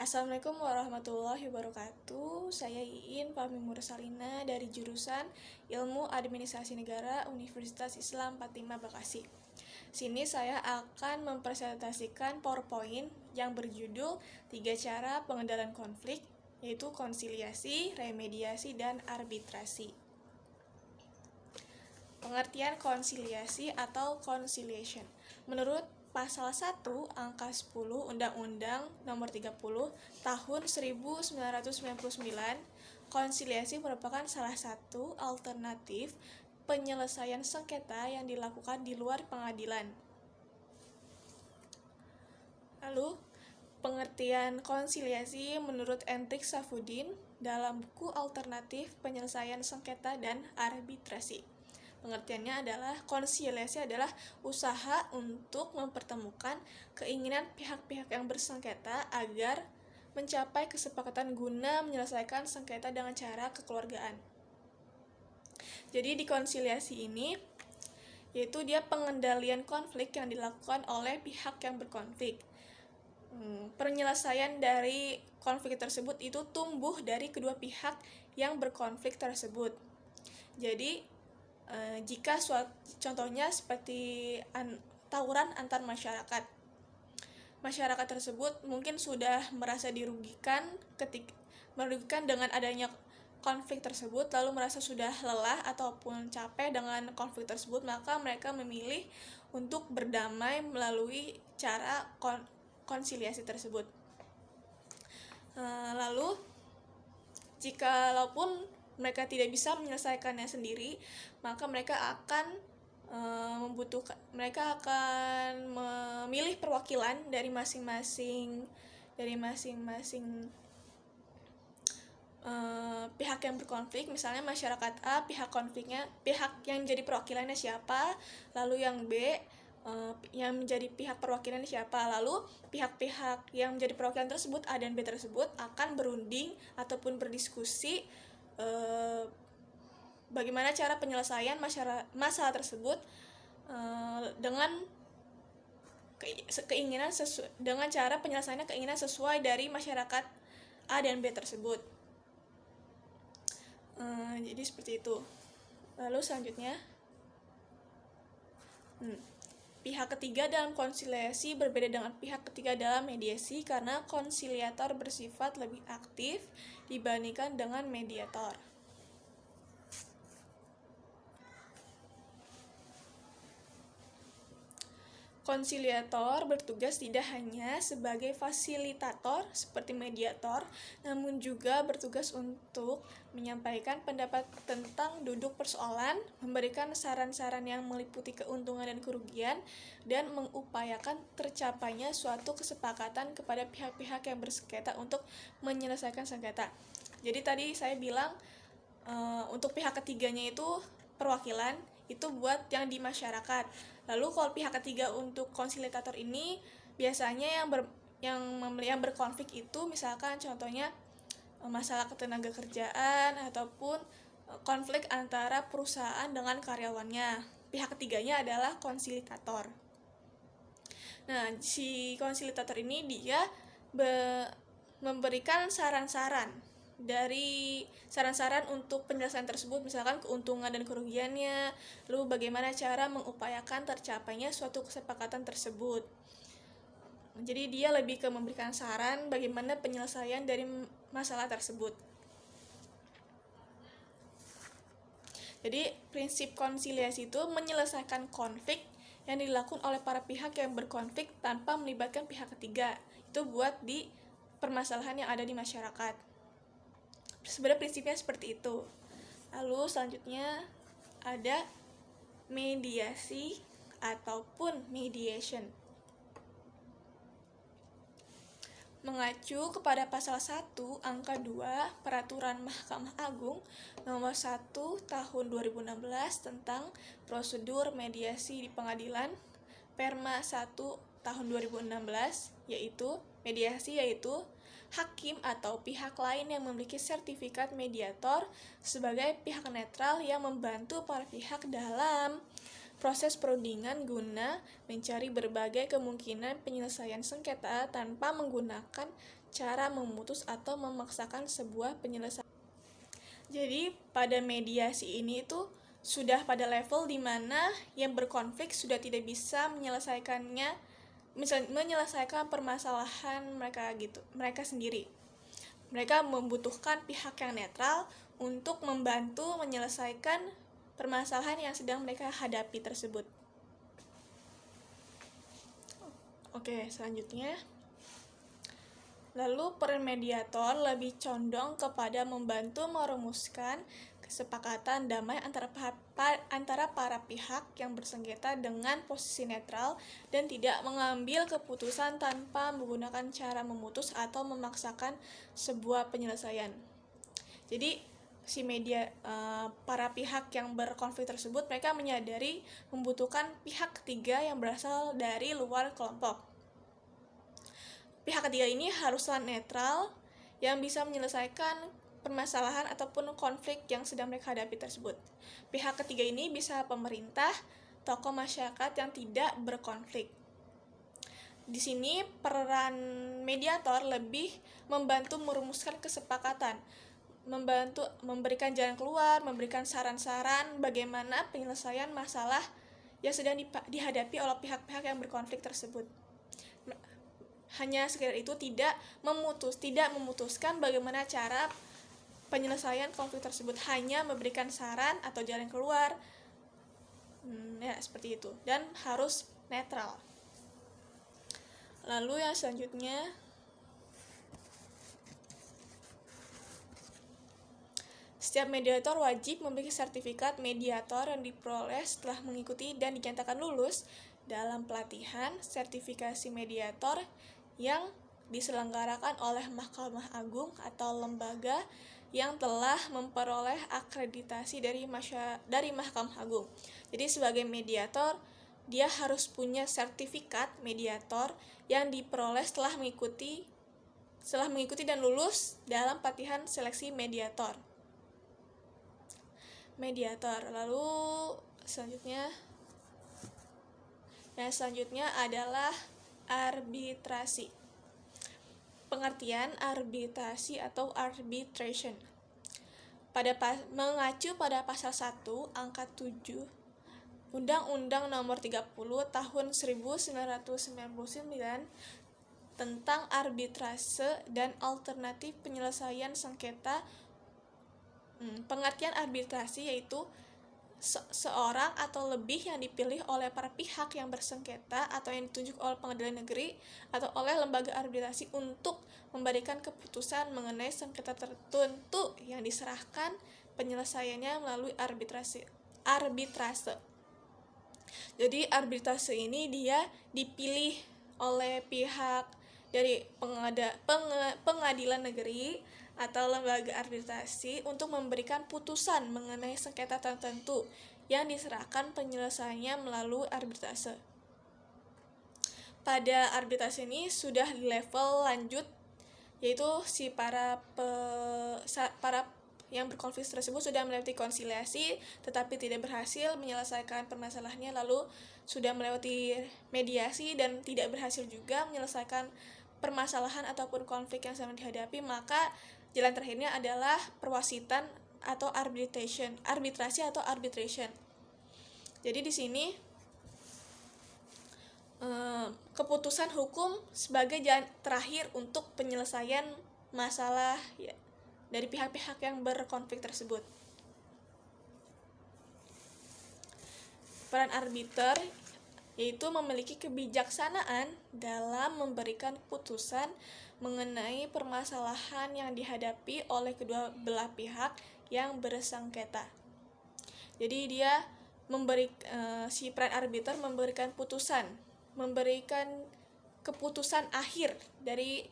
Assalamualaikum warahmatullahi wabarakatuh. Saya Iin Fahmi Mursalina dari jurusan Ilmu Administrasi Negara Universitas Islam Fatimah Bekasi. Sini saya akan mempresentasikan PowerPoint yang berjudul 3 cara pengendalian konflik, yaitu konsiliasi, remediasi, dan arbitrasi. Pengertian konsiliasi atau conciliation. Menurut Pasal 1 Angka 10 Undang-Undang Nomor 30 Tahun 1999, konsiliasi merupakan salah satu alternatif penyelesaian sengketa yang dilakukan di luar pengadilan. Lalu, pengertian konsiliasi menurut Endrik Saffuddin dalam buku Alternatif Penyelesaian Sengketa dan Arbitrasi. Pengertiannya adalah konsiliasi adalah usaha untuk mempertemukan keinginan pihak-pihak yang bersengketa agar mencapai kesepakatan guna menyelesaikan sengketa dengan cara kekeluargaan. Jadi di konsiliasi ini yaitu dia pengendalian konflik yang dilakukan oleh pihak yang berkonflik. Penyelesaian dari konflik tersebut itu tumbuh dari kedua pihak yang berkonflik tersebut. Jadi jika contohnya seperti tawuran antar masyarakat tersebut mungkin sudah merasa dirugikan dengan adanya konflik tersebut, lalu merasa sudah lelah ataupun capek dengan konflik tersebut, maka mereka memilih untuk berdamai melalui cara konsiliasi tersebut. Lalu jikalaupun mereka tidak bisa menyelesaikannya sendiri, maka mereka akan memilih perwakilan dari masing-masing pihak yang berkonflik. Misalnya masyarakat A, pihak yang jadi perwakilannya siapa, lalu yang B yang menjadi pihak perwakilan siapa. Lalu pihak-pihak yang menjadi perwakilan tersebut, A dan B tersebut, akan berunding ataupun berdiskusi bagaimana cara penyelesaian masalah tersebut dengan cara penyelesaiannya keinginan sesuai dari masyarakat A dan B tersebut. Jadi seperti itu. Lalu selanjutnya, pihak ketiga dalam konsiliasi berbeda dengan pihak ketiga dalam mediasi karena konsiliator bersifat lebih aktif dibandingkan dengan mediator. Konsiliator bertugas tidak hanya sebagai fasilitator seperti mediator, namun juga bertugas untuk menyampaikan pendapat tentang duduk persoalan, memberikan saran-saran yang meliputi keuntungan dan kerugian, dan mengupayakan tercapainya suatu kesepakatan kepada pihak-pihak yang bersengketa untuk menyelesaikan sengketa. Jadi tadi saya bilang untuk pihak ketiganya itu perwakilan, itu buat yang di masyarakat. Lalu kalau pihak ketiga untuk konsilitator ini biasanya yang berkonflik itu misalkan contohnya masalah ketenaga kerjaan ataupun konflik antara perusahaan dengan karyawannya. Pihak ketiganya adalah konsilitator. Nah, si konsilitator ini dia memberikan saran-saran untuk penyelesaian tersebut, misalkan keuntungan dan kerugiannya, lalu bagaimana cara mengupayakan tercapainya suatu kesepakatan tersebut. Jadi dia lebih ke memberikan saran bagaimana penyelesaian dari masalah tersebut. Jadi prinsip konsiliasi itu menyelesaikan konflik yang dilakukan oleh para pihak yang berkonflik tanpa melibatkan pihak ketiga. Itu buat di permasalahan yang ada di masyarakat. Sebenarnya prinsipnya seperti itu. Lalu selanjutnya ada mediasi ataupun mediation. Mengacu kepada pasal 1 angka 2 Peraturan Mahkamah Agung nomor 1 tahun 2016 tentang prosedur mediasi di pengadilan, Perma 1 tahun 2016, yaitu mediasi yaitu hakim atau pihak lain yang memiliki sertifikat mediator sebagai pihak netral yang membantu para pihak dalam proses perundingan guna mencari berbagai kemungkinan penyelesaian sengketa tanpa menggunakan cara memutus atau memaksakan sebuah penyelesaian. Jadi pada mediasi ini itu sudah pada level di mana yang berkonflik sudah tidak bisa menyelesaikan permasalahan mereka sendiri. Mereka membutuhkan pihak yang netral untuk membantu menyelesaikan permasalahan yang sedang mereka hadapi tersebut. Oke, selanjutnya. Lalu peran mediator lebih condong kepada membantu merumuskan kesepakatan damai antara para pihak yang bersengketa dengan posisi netral dan tidak mengambil keputusan tanpa menggunakan cara memutus atau memaksakan sebuah penyelesaian. Jadi para pihak yang berkonflik tersebut mereka menyadari membutuhkan pihak ketiga yang berasal dari luar kelompok. Pihak ketiga ini haruslah netral yang bisa menyelesaikan permasalahan ataupun konflik yang sedang mereka hadapi tersebut. Pihak ketiga ini bisa pemerintah, tokoh masyarakat yang tidak berkonflik. Di sini peran mediator lebih membantu merumuskan kesepakatan, membantu memberikan jalan keluar, memberikan saran-saran bagaimana penyelesaian masalah yang sedang dihadapi oleh pihak-pihak yang berkonflik tersebut. Hanya sekedar itu, tidak memutuskan bagaimana cara penyelesaian konflik tersebut, hanya memberikan saran atau jalan keluar, ya seperti itu, dan harus netral. Lalu yang selanjutnya, setiap mediator wajib memiliki sertifikat mediator yang diperoleh setelah mengikuti dan dinyatakan lulus dalam pelatihan sertifikasi mediator yang diselenggarakan oleh Mahkamah Agung atau lembaga yang telah memperoleh akreditasi dari Mahkamah Agung. Jadi sebagai mediator, dia harus punya sertifikat mediator yang diperoleh setelah mengikuti dan lulus dalam pelatihan seleksi mediator. Lalu selanjutnya adalah arbitrasi. Pengertian arbitrasi atau arbitration. Mengacu pada pasal 1 angka 7 Undang-Undang Nomor 30 Tahun 1999 tentang arbitrase dan alternatif penyelesaian sengketa. Pengertian arbitrasi yaitu seorang atau lebih yang dipilih oleh para pihak yang bersengketa atau yang ditunjuk oleh pengadilan negeri atau oleh lembaga arbitrasi untuk memberikan keputusan mengenai sengketa tertentu yang diserahkan penyelesaiannya melalui arbitrase. Jadi arbitrase ini dia dipilih oleh pihak dari pengadilan negeri atau lembaga arbitrasi untuk memberikan putusan mengenai sengketa tertentu yang diserahkan penyelesaiannya melalui arbitrase. Pada arbitrase ini sudah di level lanjut, yaitu para yang berkonflik tersebut sudah melewati konsiliasi tetapi tidak berhasil menyelesaikan permasalahannya, lalu sudah melewati mediasi dan tidak berhasil juga menyelesaikan permasalahan ataupun konflik yang sedang dihadapi, maka jalan terakhirnya adalah perwasitan atau arbitrasi atau arbitration. Jadi di sini keputusan hukum sebagai jalan terakhir untuk penyelesaian masalah dari pihak-pihak yang berkonflik tersebut. Peran arbiter yaitu memiliki kebijaksanaan dalam memberikan putusan mengenai permasalahan yang dihadapi oleh kedua belah pihak yang bersengketa. Jadi dia si peran arbiter memberikan keputusan akhir dari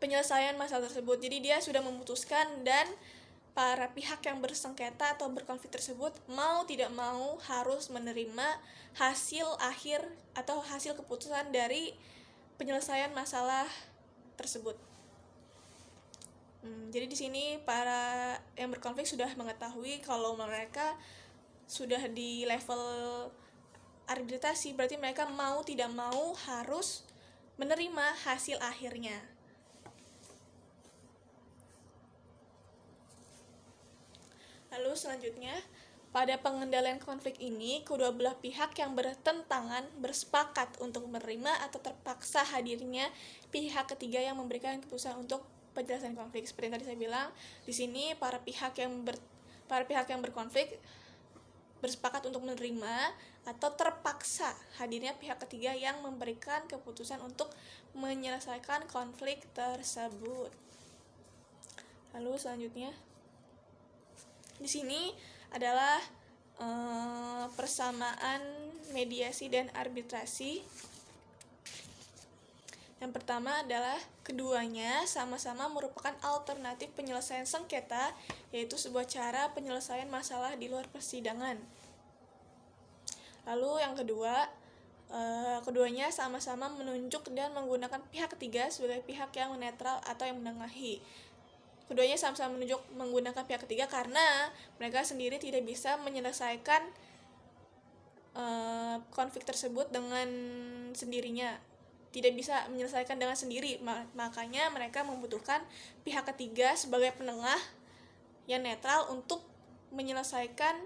penyelesaian masalah tersebut. Jadi dia sudah memutuskan dan para pihak yang bersengketa atau berkonflik tersebut mau tidak mau harus menerima hasil akhir atau hasil keputusan dari penyelesaian masalah tersebut. Jadi di sini para yang berkonflik sudah mengetahui kalau mereka sudah di level arbitrasi, berarti mereka mau tidak mau harus menerima hasil akhirnya. Lalu selanjutnya, pada pengendalian konflik ini, kedua belah pihak yang bertentangan bersepakat untuk menerima atau terpaksa hadirnya pihak ketiga yang memberikan keputusan untuk penjelasan konflik. Seperti yang tadi saya bilang, di sini para pihak yang berkonflik bersepakat untuk menerima atau terpaksa hadirnya pihak ketiga yang memberikan keputusan untuk menyelesaikan konflik tersebut. Lalu selanjutnya, di sini adalah persamaan mediasi dan arbitrasi. Yang pertama adalah keduanya sama-sama merupakan alternatif penyelesaian sengketa, yaitu sebuah cara penyelesaian masalah di luar persidangan. Lalu yang kedua, keduanya sama-sama menunjuk dan menggunakan pihak ketiga sebagai pihak yang netral atau yang menengahi. Keduanya sama-sama menunjuk menggunakan pihak ketiga karena mereka sendiri tidak bisa menyelesaikan konflik tersebut dengan sendirinya, tidak bisa menyelesaikan dengan sendiri, makanya mereka membutuhkan pihak ketiga sebagai penengah yang netral untuk menyelesaikan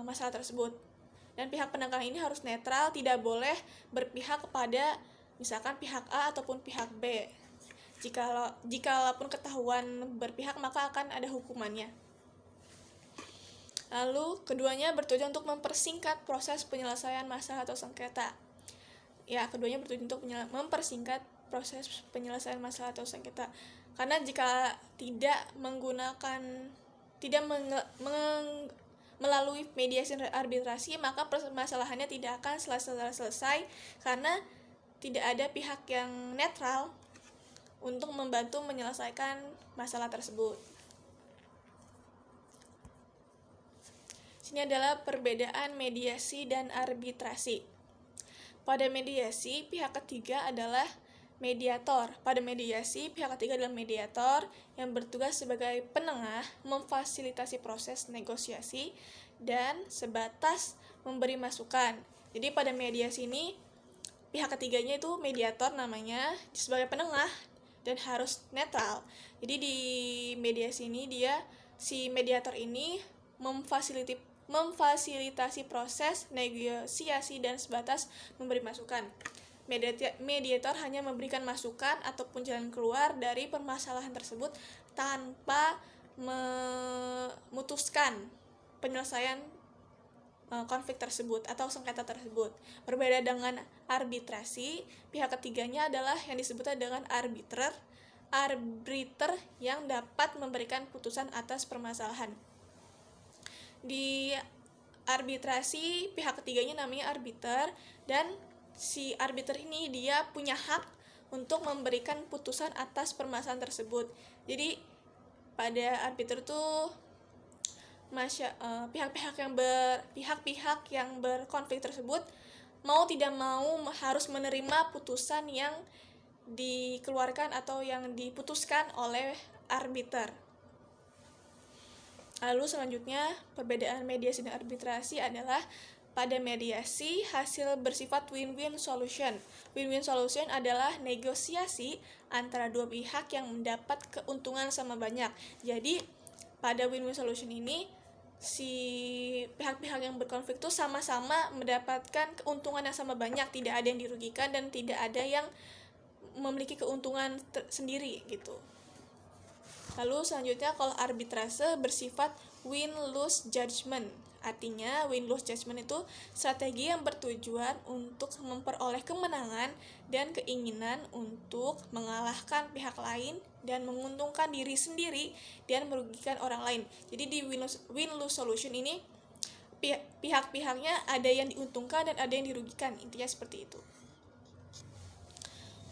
masalah tersebut. Dan pihak penengah ini harus netral, tidak boleh berpihak kepada misalkan pihak A ataupun pihak B. Jikalaupun ketahuan berpihak, maka akan ada hukumannya. Lalu keduanya bertujuan untuk mempersingkat proses penyelesaian masalah atau sengketa. Keduanya bertujuan untuk mempersingkat proses penyelesaian masalah atau sengketa. Karena jika tidak melalui mediasi dan arbitrasi, maka permasalahannya tidak akan selesai karena tidak ada pihak yang netral untuk membantu menyelesaikan masalah tersebut. Sini adalah perbedaan mediasi dan arbitrasi. Pada mediasi, pihak ketiga adalah mediator. Pada mediasi, pihak ketiga adalah mediator yang bertugas sebagai penengah, memfasilitasi proses negosiasi, dan sebatas memberi masukan. Jadi pada mediasi ini, pihak ketiganya itu mediator namanya, sebagai penengah dan harus netral. Jadi di mediasi ini si mediator ini memfasilitasi proses negosiasi dan sebatas memberi masukan. Mediator hanya memberikan masukan ataupun jalan keluar dari permasalahan tersebut tanpa memutuskan penyelesaian konflik tersebut atau sengketa tersebut. Berbeda dengan arbitrasi, pihak ketiganya adalah yang disebut dengan arbiter yang dapat memberikan putusan atas permasalahan. Di arbitrasi, pihak ketiganya namanya arbiter, dan si arbiter ini dia punya hak untuk memberikan putusan atas permasalahan tersebut. Jadi pada arbiter tuh pihak-pihak yang berkonflik tersebut mau tidak mau harus menerima putusan yang dikeluarkan atau yang diputuskan oleh arbiter. Lalu selanjutnya, perbedaan mediasi dan arbitrasi adalah pada mediasi hasil bersifat win-win solution. Win-win solution adalah negosiasi antara dua pihak yang mendapat keuntungan sama banyak. Jadi pada win-win solution ini si pihak-pihak yang berkonflik itu sama-sama mendapatkan keuntungan yang sama banyak, tidak ada yang dirugikan dan tidak ada yang memiliki keuntungan sendiri gitu. Lalu selanjutnya, kalau arbitrase bersifat win-lose judgment. Artinya win-lose judgment itu strategi yang bertujuan untuk memperoleh kemenangan dan keinginan untuk mengalahkan pihak lain dan menguntungkan diri sendiri dan merugikan orang lain. Jadi di win-lose solution ini pihak-pihaknya ada yang diuntungkan dan ada yang dirugikan, intinya seperti itu.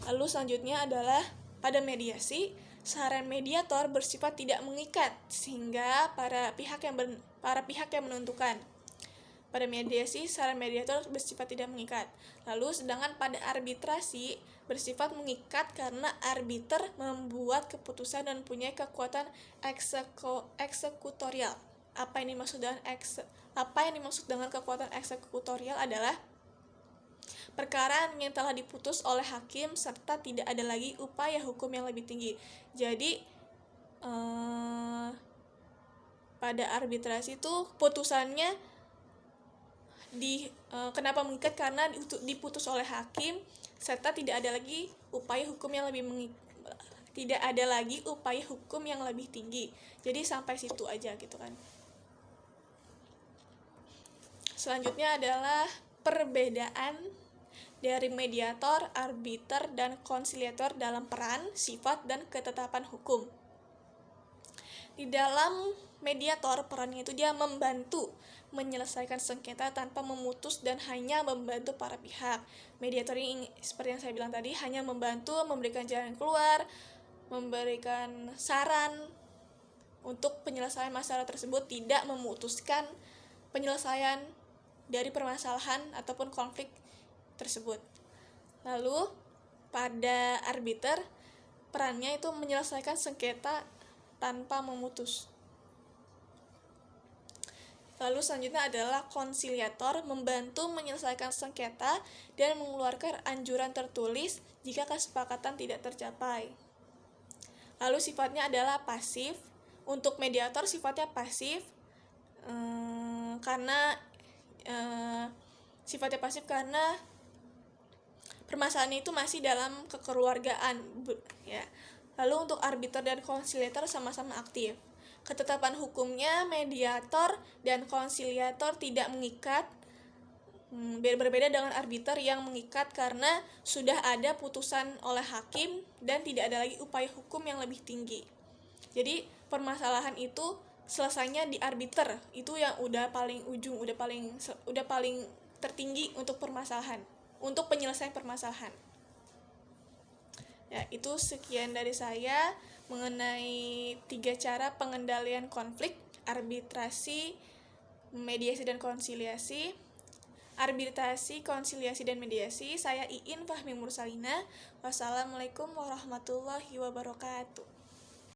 Lalu selanjutnya adalah pada mediasi, saran mediator bersifat tidak mengikat sehingga para pihak yang menentukan. Pada mediasi, saran mediator bersifat tidak mengikat. Lalu sedangkan pada arbitrasi bersifat mengikat karena arbiter membuat keputusan dan punya kekuatan eksekutorial. Apa yang dimaksud dengan kekuatan eksekutorial adalah perkara yang telah diputus oleh hakim serta tidak ada lagi upaya hukum yang lebih tinggi. Jadi pada arbitrasi itu putusannya kenapa mengikat karena diputus oleh hakim serta tidak ada lagi upaya hukum yang lebih tinggi. Jadi sampai situ aja gitu kan. Selanjutnya adalah perbedaan dari mediator, arbiter, dan konsiliator dalam peran, sifat, dan ketetapan hukum. Di dalam mediator, perannya itu dia membantu menyelesaikan sengketa tanpa memutus dan hanya membantu para pihak. Mediator ini seperti yang saya bilang tadi, hanya membantu, memberikan jalan keluar, memberikan saran untuk penyelesaian masalah tersebut, tidak memutuskan penyelesaian dari permasalahan ataupun konflik tersebut. Lalu pada arbiter, perannya itu menyelesaikan sengketa tanpa memutus. Lalu selanjutnya adalah konsiliator, membantu menyelesaikan sengketa dan mengeluarkan anjuran tertulis jika kesepakatan tidak tercapai. Lalu sifatnya adalah pasif. Untuk mediator sifatnya pasif karena permasalahan itu masih dalam kekeluargaan ya. Lalu untuk arbiter dan konsiliator sama-sama aktif. Ketetapan hukumnya mediator dan konsiliator tidak mengikat, berbeda dengan arbiter yang mengikat karena sudah ada putusan oleh hakim dan tidak ada lagi upaya hukum yang lebih tinggi. Jadi permasalahan itu selesainya di arbiter, itu yang udah paling ujung, udah paling tertinggi untuk permasalahan, untuk penyelesaian permasalahan. Ya, itu sekian dari saya mengenai 3 cara pengendalian konflik: arbitrasi, mediasi dan konsiliasi. Arbitrasi, konsiliasi, dan mediasi. Saya Iin Fahmi Mursalina. Wassalamualaikum warahmatullahi wabarakatuh.